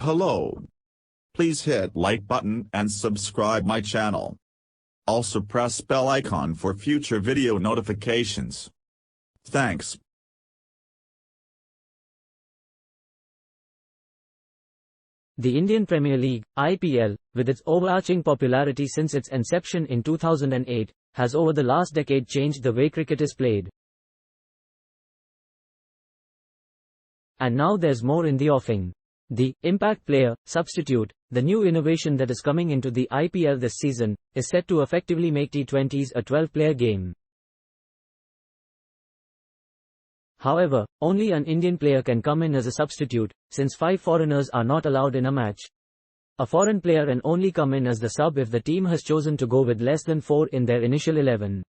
Hello. Please hit like button and subscribe my channel. Also press bell icon for future video notifications. Thanks. The Indian Premier League, IPL, with its overarching popularity since its inception in 2008, has over the last decade changed the way cricket is played. And now there's more in the offing. The impact player, substitute, the new innovation that is coming into the IPL this season, is set to effectively make T20s a 12-player game. However, only an Indian player can come in as a substitute, since 5 foreigners are not allowed in a match. A foreign player can only come in as the sub if the team has chosen to go with less than 4 in their initial 11.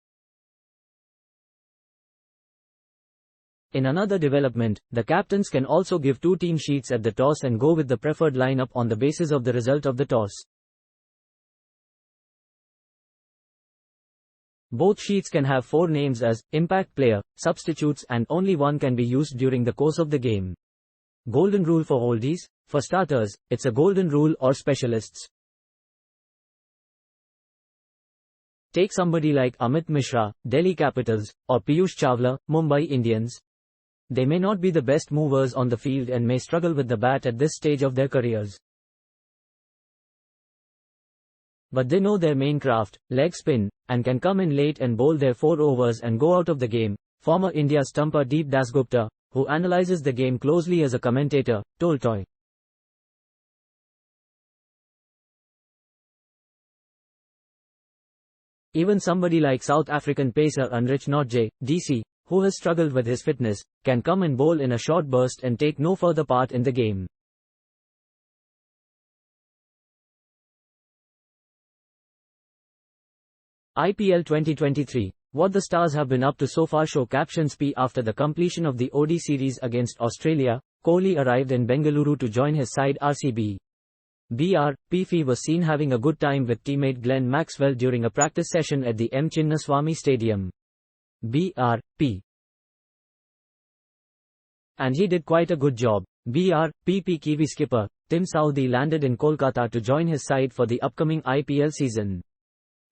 In another development, the captains can also give 2 team sheets at the toss and go with the preferred lineup on the basis of the result of the toss. Both sheets can have 4 names as impact player, substitutes, and only one can be used during the course of the game. Golden rule for oldies? For starters, it's a golden rule or specialists. Take somebody like Amit Mishra, Delhi Capitals, or Piyush Chawla, Mumbai Indians. They may not be the best movers on the field and may struggle with the bat at this stage of their careers. But they know their main craft, leg spin, and can come in late and bowl their 4 overs and go out of the game, former India stumper Deep Dasgupta, who analyzes the game closely as a commentator, told Toy. Even somebody like South African pacer Anrich Nortje, DC, who has struggled with his fitness, can come and bowl in a short burst and take no further part in the game. IPL 2023. What the stars have been up to so far show captions. After the completion of the ODI series against Australia, Kohli arrived in Bengaluru to join his side RCB. P was seen having a good time with teammate Glenn Maxwell during a practice session at the M. Chinnaswamy Stadium. P. And he did quite a good job. Kiwi skipper, Tim Southee landed in Kolkata to join his side for the upcoming IPL season.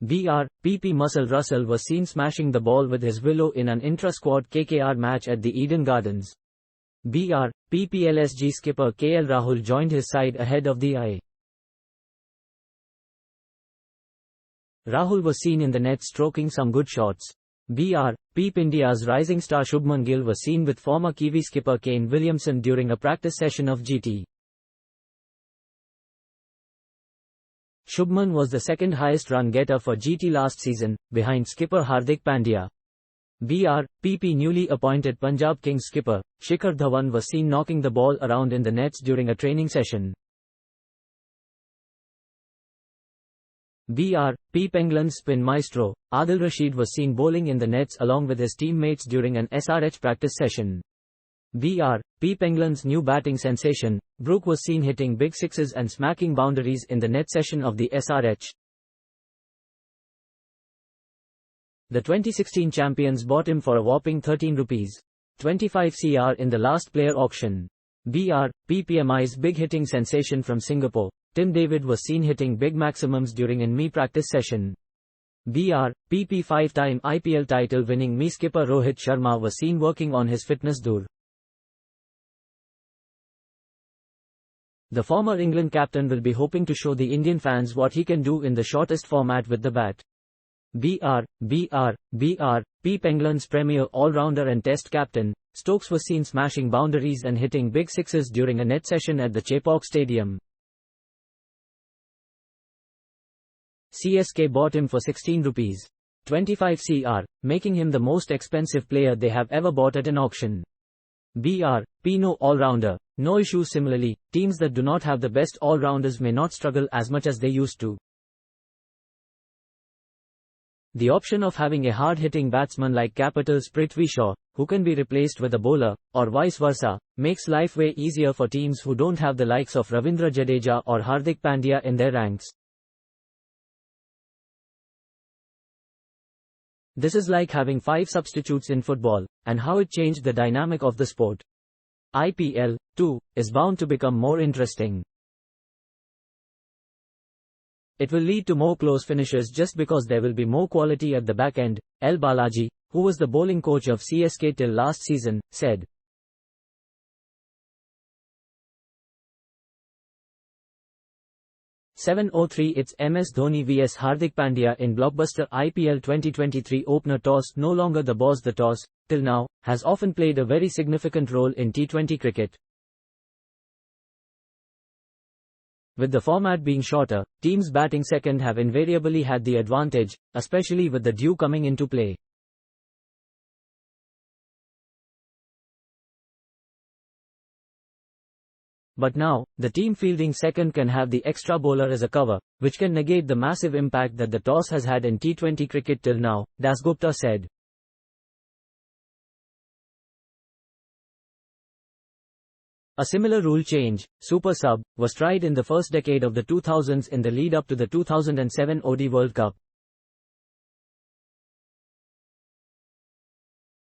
Muscle Russell was seen smashing the ball with his willow in an intra-squad KKR match at the Eden Gardens. LSG skipper KL Rahul joined his side ahead of the eye. Rahul was seen in the net stroking some good shots. India's rising star Shubman Gill was seen with former Kiwi skipper Kane Williamson during a practice session of GT. Shubman was the second highest run getter for GT last season, behind skipper Hardik Pandya. Newly appointed Punjab Kings skipper, Shikhar Dhawan was seen knocking the ball around in the nets during a training session. England's spin maestro, Adil Rashid was seen bowling in the nets along with his teammates during an SRH practice session. England's new batting sensation, Brook was seen hitting big sixes and smacking boundaries in the net session of the SRH. The 2016 champions bought him for a whopping ₹13.25 crore in the last player auction. PMI's big hitting sensation from Singapore, Tim David was seen hitting big maximums during an ME practice session. 5-time IPL title winning ME skipper Rohit Sharma was seen working on his fitness dur. The former England captain will be hoping to show the Indian fans what he can do in the shortest format with the bat. England's premier all-rounder and test captain, Stokes was seen smashing boundaries and hitting big sixes during a net session at the Chepauk Stadium. CSK bought him for ₹16.25 crore, making him the most expensive player they have ever bought at an auction. No all-rounder, no issue. Similarly, teams that do not have the best all-rounders may not struggle as much as they used to. The option of having a hard-hitting batsman like Capital's Prithvi Shaw, who can be replaced with a bowler, or vice versa, makes life way easier for teams who don't have the likes of Ravindra Jadeja or Hardik Pandya in their ranks. This is like having 5 substitutes in football, and how it changed the dynamic of the sport. IPL, too, is bound to become more interesting. It will lead to more close finishes just because there will be more quality at the back end, L. Balaji, who was the bowling coach of CSK till last season, said. "7:03 It's MS Dhoni vs Hardik Pandya in blockbuster IPL 2023 opener toss. No longer the boss. The toss, till now, has often played a very significant role in T20 cricket. With the format being shorter, teams batting second have invariably had the advantage, especially with the dew coming into play. But now, the team fielding second can have the extra bowler as a cover, which can negate the massive impact that the toss has had in T20 cricket till now," Dasgupta said. A similar rule change, Super Sub, was tried in the first decade of the 2000s in the lead-up to the 2007 ODI World Cup.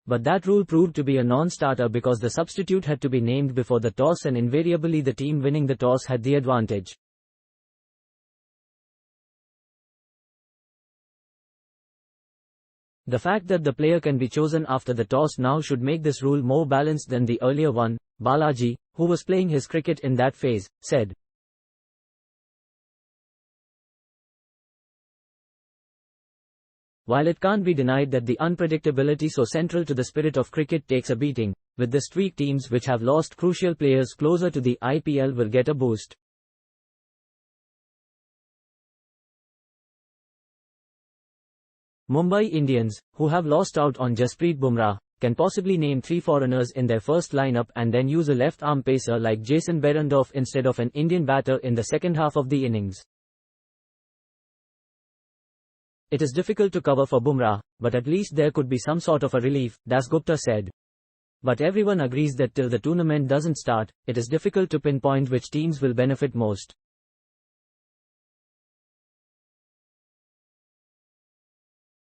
But that rule proved to be a non-starter because the substitute had to be named before the toss and invariably the team winning the toss had the advantage. The fact that the player can be chosen after the toss now should make this rule more balanced than the earlier one, Balaji, who was playing his cricket in that phase, said. While it can't be denied that the unpredictability so central to the spirit of cricket takes a beating, with this tweak teams which have lost crucial players closer to the IPL will get a boost. Mumbai Indians, who have lost out on Jasprit Bumrah, can possibly name 3 foreigners in their first lineup and then use a left-arm pacer like Jason Behrendorff instead of an Indian batter in the second half of the innings. It is difficult to cover for Bumrah, but at least there could be some sort of a relief, Dasgupta said. But everyone agrees that till the tournament doesn't start, it is difficult to pinpoint which teams will benefit most.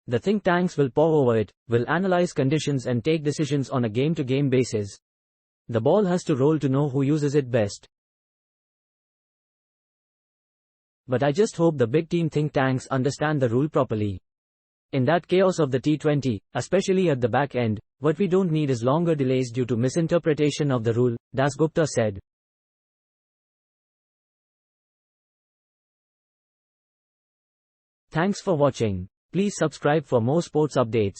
The think tanks will pore over it, will analyze conditions and take decisions on a game-to-game basis. The ball has to roll to know who uses it best. But I just hope the big team think tanks understand the rule properly. In that chaos of the T20, especially at the back end, what we don't need is longer delays due to misinterpretation of the rule, Dasgupta said. Thanks for watching. Please subscribe for more sports updates.